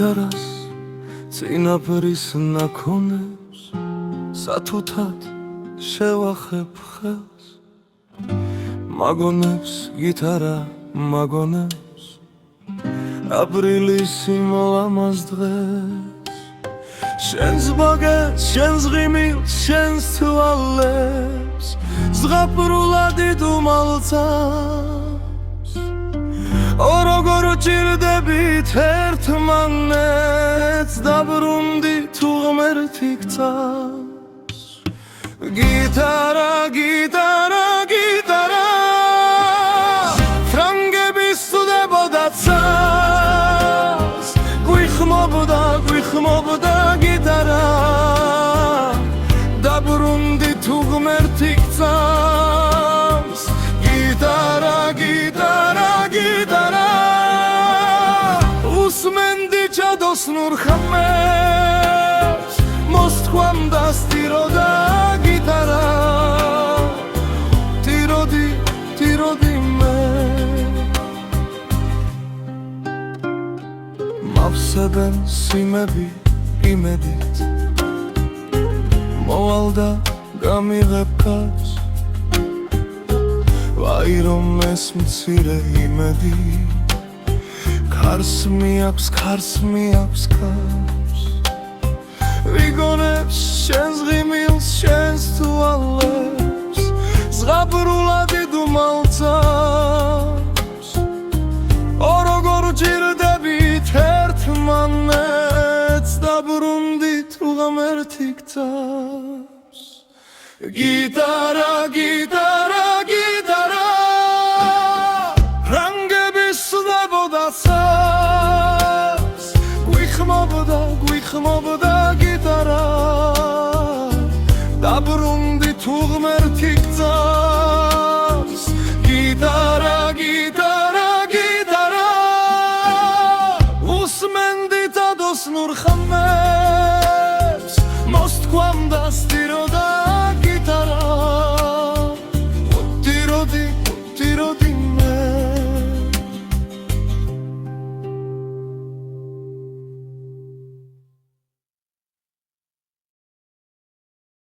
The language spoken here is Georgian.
გიტარას წინაპრის ნაქონებს სათუთად შევახებ ხელს მაგონებს გიტარა მაგონებს აპრილის იმლამაზ დღეს შენს ბაგეთს შენს ღიმილს შენს თვალებს ზღაპრულად იდუმალწავს ოროგორ ჭირდებით ერთმანეთს დაბრუნდი თუ ღმერთი გწავს გიტარა გიტარა გიტარა ფრანგების სუდებოდა ცას გვიხმობდა გიტარა დაბრუნდი თუ ღმერთი გწავს გიტარა გიტარა გიტარა უსმენდი ჩადოსნურ ხმებს მოსთქვამდა სტიროდა გიტარა ტიროდი მე მავსებენ სიმები იმედით მოვალდა გამიღებ ქარს ვაი რომ ეს მცირე იმედი ქარს მიაქვს ქარს ვიგონებს შენს ღიმილს შენს თვალებს ზღაპრულად იდუმალწავს ოროგორ ჭირდებით ერთმანეთს დაბრუნდი თუ ღმერთი გწავს გიტარა გიტარა გიტარა ფრანგების სუდებოდა ცას გვიხმობდა გიტარა დაბრუნდი თუ ღმერთი გწავს გიტარა გიტარა გიტარა უსმენდი დადოსნურ ხმებს მოსთქვამდა სტიროდა